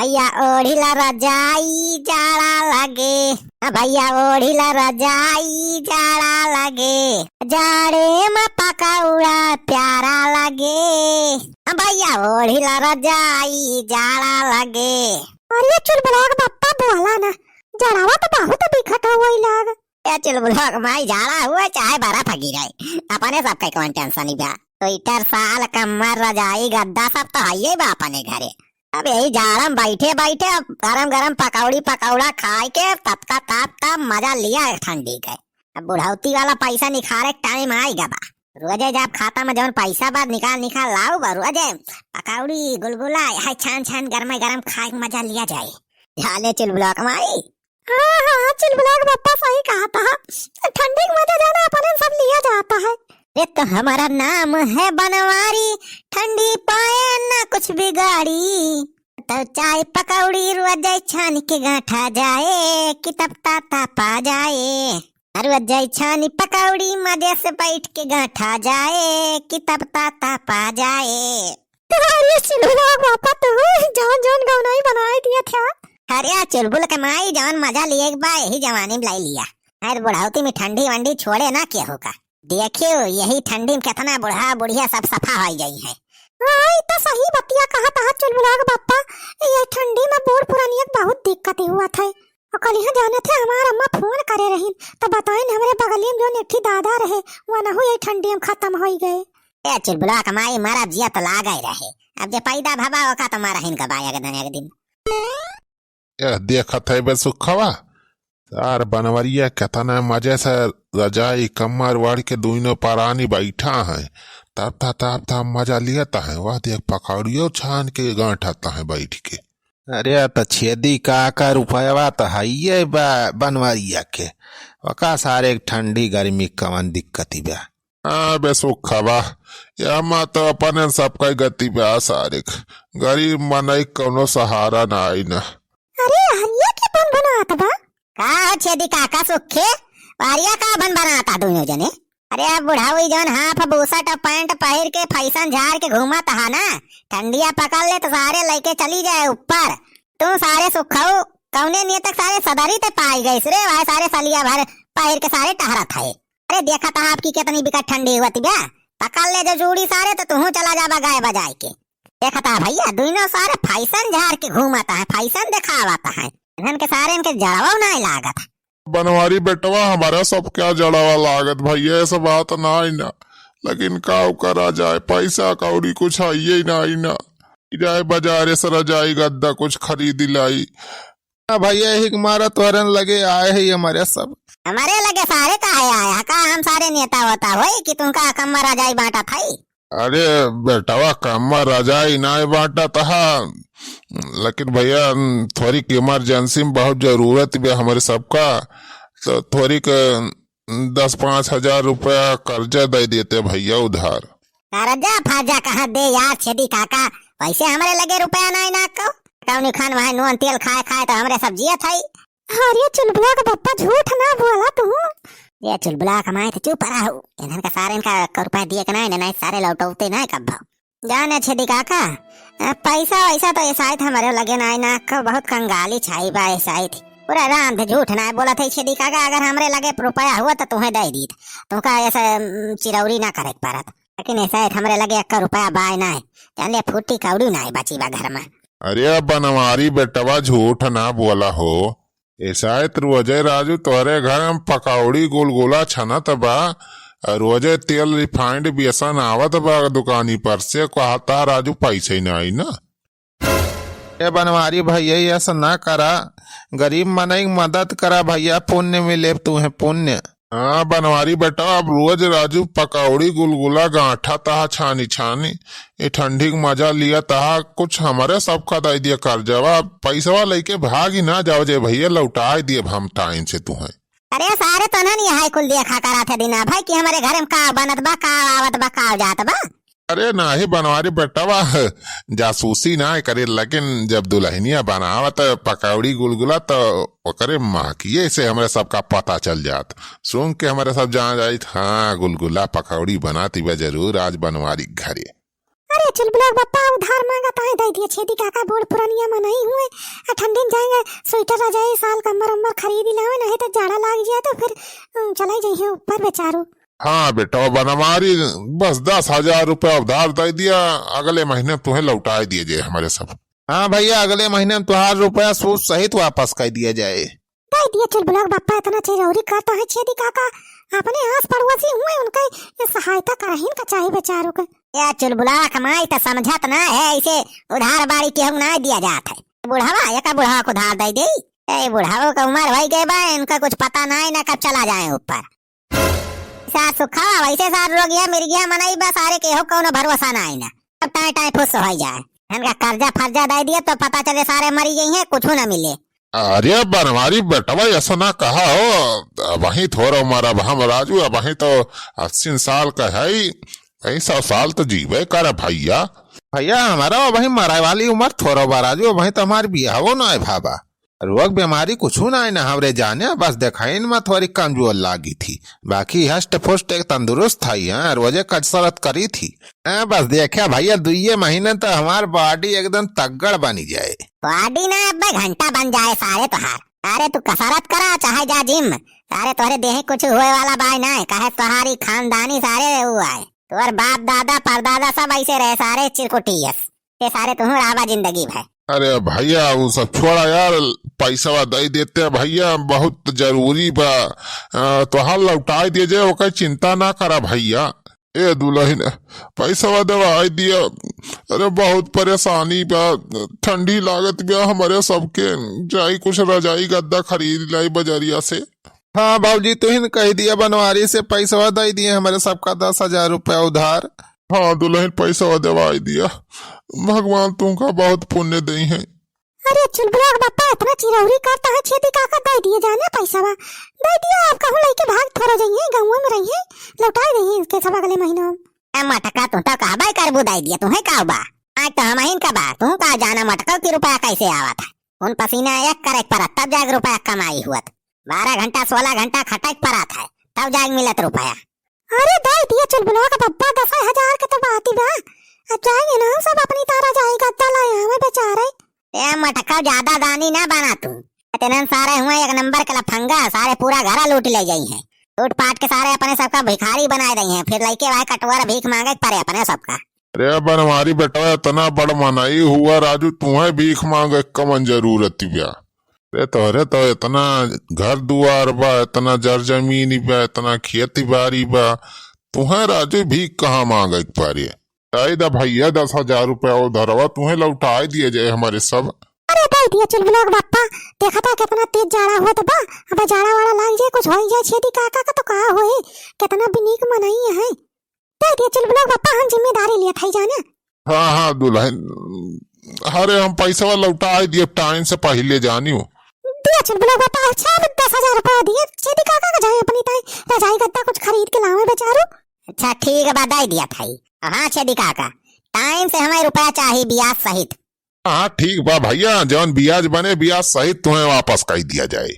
भैया ओढ़िला रजाई जाड़ा लगे। भैया ओढ़िला रजाई जाड़ा लगे। जाड़े में पकौड़ा प्यारा लगे। भैया ओढ़िला रजाई जाड़ा लगे। अरे चुलबुलाक बप्पा बोला ना, जड़ावा तो बहुत दिखत हुआ लाग। ये चुलबुलाक माई जाड़ा हुआ चाहे बर्फ गिरे, अपने सबके कौन टेंशन ही बा। स्वेटर साल कम्मर रजाई गद्दा सब तो है बा अपने घरे। अब यही जाड़ा में बैठे बैठे गरम गरम पकौड़ा खाए के तब का तब मजा लिया ठंडी के। अब बुढ़ौती वाला पैसा निखारे टाइम आएगा बा। रोजे जब खाता में जौन पैसा बाद निकाल लाऊ बा, रोजे पकौड़ी गुलगुला यहाँ छान छान गरम गरम खाए के मजा लिया जाए। झाले चुलबुलाक माई। हाँ चुलबुलाक बप्पा सही कहा था, ठंडी का मजा जाना अपने सब लिया जाता है। ये तो हमारा नाम है बनवारी, ठंडी पाए ना कुछ बिगाड़ी। तो चाय पकौड़ी रोजे छान के गांठा जाए कि तब ताता पा जाए। रोजे छानी पकौड़ी मजे से बैठ के गांठा जाए कि तब ताता पा जाए। अरे चुलबुलाक बप्पा तू जौन जौन गौनाई बनाई दिया था। अरे चुलबुल के माई जौन मजा लिए बा यही जवानी में लाई लिया। अरे बुढ़ावती में ठंडी वंडी छोड़े ना क्या होगा। देखियो यही ठंडी में कितना बुढ़ा बुढ़िया सब सफा हो गई है। हाँ तो सही बतिया कहा था चुलबुलाक बप्पा, ये ठंडी में बूढ़ पुरानिया बहुत दिक्कत हुआ था। और कल यहाँ जाने थे हमार अम्मा फोन करे रही तो बताए हमारे बगलिया में जो नेठी दादा रहे वो न हुई ठंडी में खत्म हो गए। चुलबुलाक माई मारा जिया तो लागा ही रहे। अब जे पैदा भबा होका तो मारा हिन कबाया के दिन। देखत है बे सुखवा यार बनवरिया कितना मजे से रजाई कमर वाड़ के दोनों परानी बैठा है, तब मजा लियाता है। वह देख पकौड़ियों छान के गांठता है बैठ के। अरे तो छेदी का रुपया तो है बनवरिया के, वका सारे ठंडी गर्मी कवन दिक्कत बा। हाँ बे सुखवा या तो अपन सबका गति बा सारे गरीब मनई कोनो सहारा ना आई ना। अरे हरिया के बन बनात बा का छेदी काका सुखे वारिया का बन बनाता दोनों जने। अरे अब बुढ़ा हुई जौन हाफ बूसट और पैंट पहन के फैशन झाड़ के घूमत हा ना, ठंडिया पकड़ ले तो सारे लेके चली जाए ऊपर। तुम सारे सुखाऊ कौने नियत तक सारे सदरी ते पाई गई रे, वह सारे सलिया भर पहर के सारे टहरा थे। अरे देखा था आपकी कितनी बिकट ठंडी हुआ थी बा, पकड़ ले जो जूड़ी सारे तो तू चला जाबा गाय बजाए के। देखा था भैया दोनों सारे फैशन झाड़ के घूमता है, फैशन दिखावाता है। इनके सारे इनके जड़वा नहीं लागत। बनवारी बेटवा हमारा सब क्या जड़ावा लागत भैया, ऐसा बात ना आई ना। लेकिन का करा जाए, पैसा कौड़ी कुछ है ही ना जाए बाजारे से रजाई गद्दा कुछ खरीदी लाई। भैया ही मारा तोरन लगे आए है हमारे सब। हमारे लगे सारे का है आया का हम सारे नेता होता हो कि तुमका कम्मा रजाई बांटा था। अरे बेटवा कम्मा रजाई ना बांटा था, लेकिन भैया थोड़ी इमरजेंसी में बहुत जरूरत भी हमारे सबका, तो थोड़ी 10-5 हजार रुपया कर्जा दे देते भैया उधार। कर्जा फाजा कहाँ दे यार छेदी काका, वैसे हमारे लगे रुपया नहीं ना को कौन खान वहाँ नून तेल खाए तो हमारे सब्जियां थाई। अरे चुलबुलाक बप्पा झूठ ना बोला तू। ये चुलबुलाक माए तो चुप रहा हूँ, इनका सारे इनका रुपया दिए के नहीं सारे लौटौते नहीं कब जाने छेदी काका। पैसा वैसा तो ऐसा हमारे लगे ना को बहुत कंगाली छाई बा ऐसा थी। पूरा राम थे झूठ ना बोला था छेदी काका, अगर हमरे लगे रुपया हुआ तो तुम्हें दे दी तुमका ऐसा चिरौरी ना करे पारत। लेकिन ऐसा हमरे लगे 1 रुपया बाय ना जान फूटी कौड़ी ना बची बा घर में। अरे बनवारी बेटवा झूठ ना बोला हो, ऐसा रोजे राजू तोहरे घर में पकौड़ी गुलगुला छनत बा, रोजे तेल रिफाइंड बेसन आवत बा दुकानी पर से, कहता राजू पैसे ना आई ना। ये बनवारी भैया ऐसा ना करा, गरीब मनई मदद करा भैया, पुण्य मिले तुम्हें पुण्य। हाँ बनवारी बेटा अब रोज राजू पकौड़ी गुलगुला गांठा तहा छानी ये ठंडी का मजा लिया तहा, कुछ हमारे सबका दे दिया कर्जवा, पैसा लेके भाग ही ना जाओ जे भैया लौटा दिए हम टाइम से तुम्हें। अरे सारे तो ना नहीं कुल देखा करा थे दीना भाई कि हमारे घर में का बनत बा का आवत बा का जात बा। अरे नाही बनवारी बेटवा जासूसी ना करे, लेकिन जब दुल्हनिया बनावत पकौड़ी गुलगुला तो ओकरे माकिए से हमारे सबका पता चल जात, सुन के हमारे सब जान जाइत हाँ गुलगुला पकौड़ी बनाती बा जरूर आज बनवारी घरे। अरे चुलबुलाक बापा उधार मांगा तो है दे दिए छेदी काका बूढ़ पुरानिया में नहीं हुए ठंडी में जाएंगे स्वेटर रजाई साल कम्बर उम्बर खरीद ही लावे नहीं तो जाड़ा लग जाए तो फिर चला जाइए ऊपर बेचारू। हाँ बेटा बनवारी बस 10,000 रुपया उधार दे दिया, अगले महीने तुम्हें लौटा दिए जाए हमारे सब। हाँ भैया अगले महीने में तुहार रुपया सूद सहित वापस कर दिया जाए। दे दिए चुलबुलाक बापा इतना चिरौरी करता है छेदी काका अपने आस पड़ोसी हुए उनका सहायता करहीन का चाहिए बेचारों के। या चुलबुला कमाई तो समझत ना है, ऐसे उधार बाड़ी केहू ना दिया जात है। बुढ़ावा या बुढ़ावा को उधार दे दे, बुढ़ावो का उम्र हो गए बा, इनका कुछ पता ना है ना कब चला जाए ऊपर। साथ सुखा वैसे सार रोगिया मिर्गिया मनाई बा सारे केहू कौनो भरोसा ना है ना, अब टाइम टाइम फुस हो जाए। इनका कर्जा फर्जा दे दिया तो पता चले सारे मरी गई हैं, कुछ ना मिले। अरे बनवारी बेटवा ऐसा ना कहा हो, वही थोड़ा मारा हम राजू वही तो 80 साल का है, 100 साल तो जीवे कर भैया। भैया हमारा वही मराए वाली उम्र थोड़ा बाराजू वही तो हमारी बिया हो ना है भाबा, रोग बीमारी कुछ ना है ना हमरे जाने, बस देखाइन में थोड़ी कमजोर लागी थी, बाकी हष्ट पुष्ट एक तंदुरुस्त था, रोजे कसरत करी थी। बस देखा भैया 2 महीने तो हमार बॉडी एकदम तगड़ बनी जाए। बॉडी ना अब घंटा बन जाए सारे तुहार। अरे तू कसरत करा चाहे जा जिम, सारे तोहरे देह कुछ हुए वाला बाय ना है, कहे तुम्हारी खानदानी सारे हुआ है, तुम्हारे बाप दादा परदादा सब ऐसे रहे सारे चिरकुटियस, ये सारे तुम रावा जिंदगी भर। अरे भैया वो सब छोड़ा यार, पैसा दे देते भैया बहुत जरूरी बा, तो हाल लौटा दिए जाए, ओकर चिंता ना करा भैया। ए दुल्हन पैसा दवाई दिया, अरे बहुत परेशानी बा, ठंडी लागत बा हमारे सबके, जाई कुछ रजाई गद्दा खरीद लाई बजरिया से। हाँ बाबूजी तुहिन कह दिया बनवारी से पैसा दे दिए हमारे सबका 10,000 रुपया उधार। हाँ दुल्हन पैसा दवाई दिया, भगवान तुमका बहुत पुण्य दे है। अरे चुलबुलाक बापा इतना चिरौरी करता है छेदी काका दे दिए जाने पैसा दे दिया, आप कहूँ लेके भाग थोड़ा जाइए गाँव में रहिए लौटा देंगे इसके सब अगले महीनों में। मटका तू तो कहबा करबू दे दिया, तुम्हें का बा आज तो हम का बा, तू का जाना मटका की रुपया कैसे आवा था, उन पसीना एक करे पर तब जाग रुपया कमाई हुआ, 12 घंटा 16 घंटा खटक पड़ा था तब जाग मिलत रुपया। अरे दे दिया चुलबुलाक बापा 10,000 के तो बात ही बा, अब जाएंगे ना सब अपनी तरह जाएगा तला हमें बेचारे। ये मटका ज्यादा दानी ना बना तू, इतने सारे हुए एक नंबर के लफंगा, सारे पूरा घर लूट ले गई हैं, लूट पाट के सारे अपने सबका भिखारी बनाए रही हैं, फिर लड़के वहां कटवर भीख मांगे पड़े अपने सबका। अरे बनवारी बेटा इतना बड़ मनाई हुआ राजू, तुम्हें भीख मांगे कमन जरूरत बा, अरे तोहरे तो इतना घर दुआर बा, इतना जर जमीन बा, इतना खेती बाड़ी बा, तुम्हें राजू भीख कहाँ मांगे पारी। भैया 10,000 रुपया उधरवा तुम्हें लौटा दिए जाए हमारे सब। अरे दे दिया चुलबुलाक बापा, देखा था कितना तेज जाड़ा हुआ तो बा, अब जाड़ा वाला लग जाए कुछ हो जाए छेदी काका का तो कहा होए, कितना बिनीक मनाई है। दे दिया चुलबुलाक बापा, हम जिम्मेदारी लिया था जाने। हाँ हाँ दुल्हन, अरे हम पैसा लौटा दिए टाइम से पहले जानी हूँ। दिया चुलबुलाक बापा, अच्छा 10,000 रुपया दिए छेदी काका का जाए अपनी ताई रजाई गद्दा कुछ खरीद के लावे बेचारू। अच्छा ठीक है बधाई दिया था। हाँ छेदी काका टाइम से हमें रुपया चाहिए ब्याज सहित। हाँ ठीक बा भैया, जौन ब्याज बने ब्याज सहित तुम्हें वापस कर दिया जाए।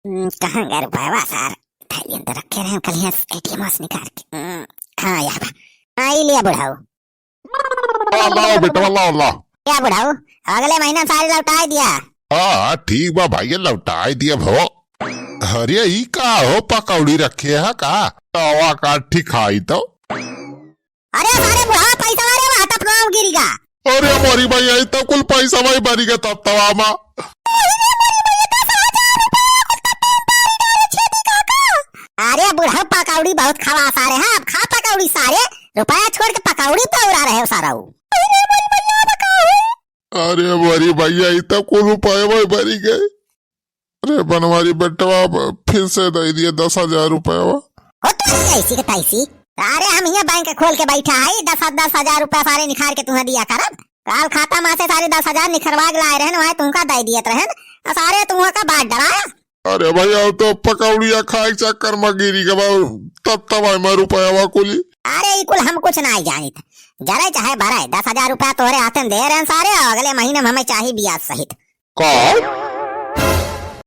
कहाँ गए रुपया सर, थैली अंदर रखे रहे कल ATM से निकाल के। हाँ यार हाँ लिया बुढ़ाऊ, लाओ बेटा लाओ। क्या बुढ़ाऊ अगले महीना सारे लौटा दिया। हाँ ठीक बा भैया लौटा दिया भो। अरे ई का हो पकौड़ी रखे है का, तवा काठी खाई तो। अरे सारे बुढ़ा पैसा मारे वहाँ तक गाँव गिरीगा। अरे हमारी भैया तो कुल पैसा भाई भरी गया तब तवा मा। अरे बुढ़ा पकौड़ी बहुत खवा सारे हैं, अब खा पकौड़ी सारे, रुपया छोड़ के पकौड़ी तो उड़ा रहे हो सारा। अरे हमारी भैया तो कुल रुपये भाई भरी गए। अरे बनवारी बेटवा फिर से दे दिए 10,000 रुपया। ऐसी के तैसी अरे हम यहाँ बैंक खोल के बैठा है, 10,000 रुपया सारे निखार के तुम्हें दिया करब, काल खाता माँ से सारे 10,000 निखरवा के लाए रहन, वहाँ तुमका दे दिए रहन, सारे तुम्हें का बात डराया। अरे भैया तो पकौड़िया खाए चक्कर में गिरी के तब मैं रुपया कुली। अरे कुल हम कुछ ना जानी थे, जरा चाहे भरा 10,000 रुपया तोहरे हाथ में दे रहे हैं सारे, अगले महीने में हमें चाहिए ब्याज सहित। कौन